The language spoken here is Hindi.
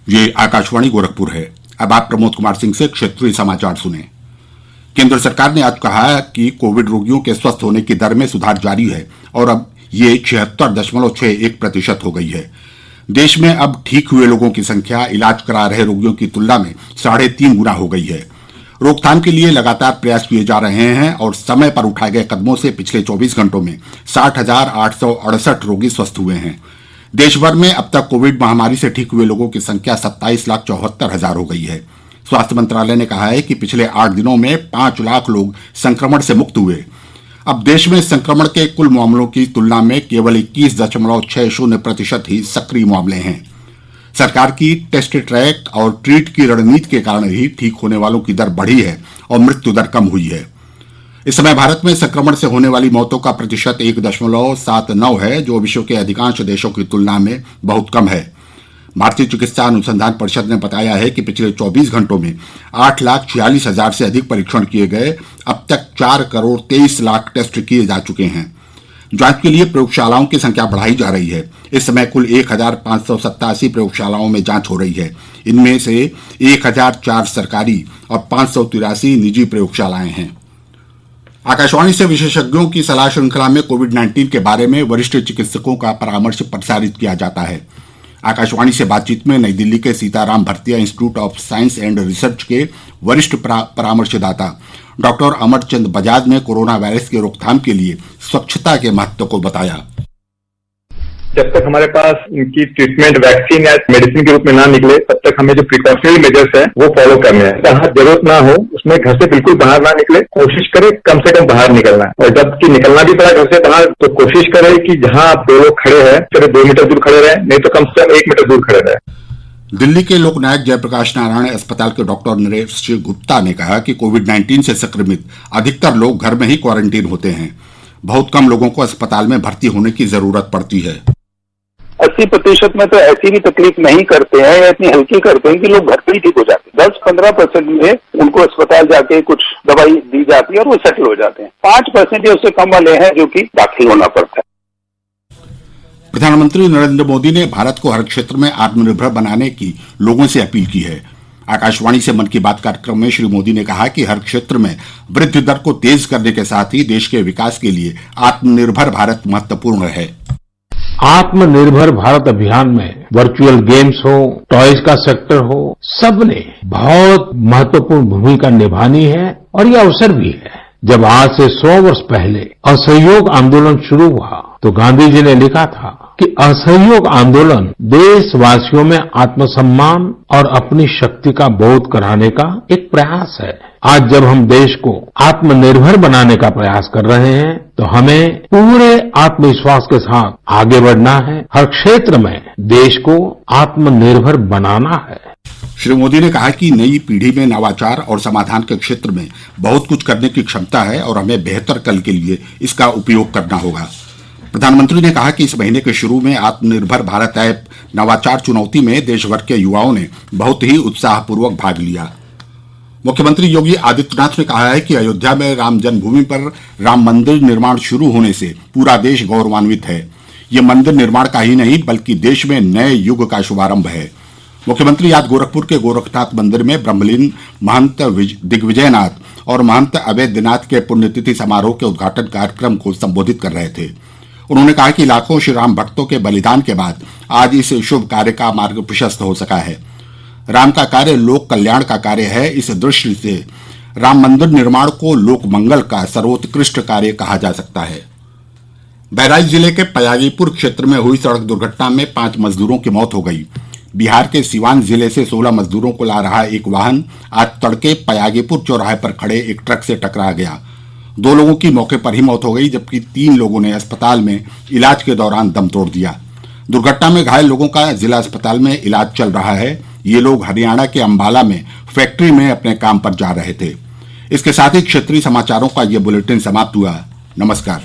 ये आकाशवाणी गोरखपुर है। अब आप प्रमोद कुमार सिंह से क्षेत्रीय समाचार सुने। केंद्र सरकार ने आज कहा कि कोविड रोगियों के स्वस्थ होने की दर में सुधार जारी है और अब ये 76.61% हो गई है। देश में अब ठीक हुए लोगों की संख्या इलाज करा रहे रोगियों की तुलना में 3.5 गुना हो गई है। रोकथाम के लिए लगातार प्रयास किए जा रहे हैं और समय पर उठाए गए कदमों से पिछले 24 घंटों में 60,868 रोगी स्वस्थ हुए हैं। देश भर में अब तक कोविड महामारी से ठीक हुए लोगों की संख्या 27,74,000 हो गई है। स्वास्थ्य मंत्रालय ने कहा है कि पिछले 8 दिनों में 5 लाख लोग संक्रमण से मुक्त हुए। अब देश में संक्रमण के कुल मामलों की तुलना में केवल 21.60% ही सक्रिय मामले हैं। सरकार की टेस्ट, ट्रैक और ट्रीट की रणनीति के कारण ही ठीक होने वालों की दर बढ़ी है और मृत्यु दर कम हुई है। इस समय भारत में संक्रमण से होने वाली मौतों का प्रतिशत 1.79 है, जो विश्व के अधिकांश देशों की तुलना में बहुत कम है। भारतीय चिकित्सा अनुसंधान परिषद ने बताया है कि पिछले 24 घंटों में 8,46,000 से अधिक परीक्षण किए गए। अब तक 4,23,00,000 टेस्ट किए जा चुके हैं। जांच के लिए प्रयोगशालाओं की संख्या बढ़ाई जा रही है। इस समय कुल 1,587 प्रयोगशालाओं में जांच हो रही है। इनमें से 1,004 सरकारी और 583 निजी प्रयोगशालाएं हैं। आकाशवाणी से विशेषज्ञों की सलाह श्रृंखला में कोविड-19 के बारे में वरिष्ठ चिकित्सकों का परामर्श प्रसारित किया जाता है। आकाशवाणी से बातचीत में नई दिल्ली के Sitaram Bhartia institute of science and research के वरिष्ठ परामर्शदाता डॉक्टर अमरचंद बजाज ने कोरोना वायरस की रोकथाम के लिए स्वच्छता के महत्व को बताया। जब तक हमारे पास इनकी ट्रीटमेंट वैक्सीन या मेडिसिन के रूप में ना निकले, तब तक हमें जो प्रिकॉशनरी मेजर्स हैं वो फॉलो करने हैं। जहां जरूरत ना हो उसमें घर से बिल्कुल बाहर ना निकले, कोशिश करें कम से कम बाहर निकलना है। और जबकि निकलना भी पड़ा घर से बाहर, तो कोशिश करें कि जहां आप 2 लोग खड़े हैं, चलो 2 मीटर दूर खड़े रहें, नहीं तो कम से कम 1 मीटर दूर खड़े रहें। दिल्ली के लोकनायक जयप्रकाश नारायण अस्पताल के डॉक्टर नरेश गुप्ता ने कहा कि कोविड-19 से संक्रमित अधिकतर लोग घर में ही क्वारंटीन होते हैं। बहुत कम लोगों को अस्पताल में भर्ती होने की जरूरत पड़ती है। 80% में तो ऐसी भी तकलीफ नहीं करते हैं या इतनी हल्की करते हैं कि लोग घर पे ही ठीक हो जाते हैं। 10-15% में उनको अस्पताल जाके कुछ दवाई दी जाती है और वो सेटल हो जाते हैं। 5% या उससे कम वाले हैं जो कि दाखिल होना पड़ता है। प्रधानमंत्री नरेंद्र मोदी ने भारत को हर क्षेत्र में आत्मनिर्भर बनाने की लोगों से अपील की है। आकाशवाणी से मन की बात कार्यक्रम में श्री मोदी ने कहा कि हर क्षेत्र में वृद्धि दर को तेज करने के साथ ही देश के विकास के लिए आत्मनिर्भर भारत महत्वपूर्ण है। आत्मनिर्भर भारत अभियान में वर्चुअल गेम्स हो, टॉयज का सेक्टर हो, सबने बहुत महत्वपूर्ण भूमिका निभानी है और ये अवसर भी है। जब आज से 100 वर्ष पहले असहयोग आंदोलन शुरू हुआ तो गांधी जी ने लिखा था कि असहयोग आंदोलन देशवासियों में आत्मसम्मान और अपनी शक्ति का बोध कराने का एक प्रयास है। आज जब हम देश को आत्मनिर्भर बनाने का प्रयास कर रहे हैं तो हमें पूरे आत्मविश्वास के साथ आगे बढ़ना है। हर क्षेत्र में देश को आत्मनिर्भर बनाना है। श्री मोदी ने कहा कि नई पीढ़ी में नवाचार और समाधान के क्षेत्र में बहुत कुछ करने की क्षमता है और हमें बेहतर कल के लिए इसका उपयोग करना होगा। प्रधानमंत्री ने कहा कि इस महीने के शुरू में आत्मनिर्भर भारत ऐप नवाचार चुनौती में देश भर के युवाओं ने बहुत ही उत्साहपूर्वक भाग लिया। मुख्यमंत्री योगी आदित्यनाथ ने कहा है कि अयोध्या में राम जन्मभूमि पर राम मंदिर निर्माण शुरू होने से पूरा देश गौरवान्वित है। ये मंदिर निर्माण का ही नहीं बल्कि देश में नए युग का शुभारंभ है। मुख्यमंत्री आज गोरखपुर के गोरखनाथ मंदिर में ब्रह्मलीन महंत दिग्विजयनाथ और महंत अवैधनाथ के पुण्यतिथि समारोह के उद्घाटन कार्यक्रम को संबोधित कर रहे थे। उन्होंने कहा कि लाखों श्रीराम भक्तों के बलिदान के बाद आज इस शुभ कार्य का मार्ग प्रशस्त हो सका है। राम का कार्य लोक कल्याण का कार्य है। इस दृष्टि से राम मंदिर निर्माण को लोक मंगल का सर्वोत्कृष्ट कार्य कहा जा सकता है। बहराइच जिले के पयागीपुर क्षेत्र में हुई सड़क दुर्घटना में 5 मजदूरों की मौत हो गई। बिहार के सिवान जिले से 16 मजदूरों को ला रहा एक वाहन आज तड़के पयागीपुर चौराहे पर खड़े एक ट्रक से टकरा गया। 2 लोगों की मौके पर ही मौत हो गई जबकि 3 लोगों ने अस्पताल में इलाज के दौरान दम तोड़ दिया। दुर्घटना में घायल लोगों का जिला अस्पताल में इलाज चल रहा है। ये लोग हरियाणा के अंबाला में फैक्ट्री में अपने काम पर जा रहे थे। इसके साथ ही क्षेत्रीय समाचारों का ये बुलेटिन समाप्त हुआ। नमस्कार।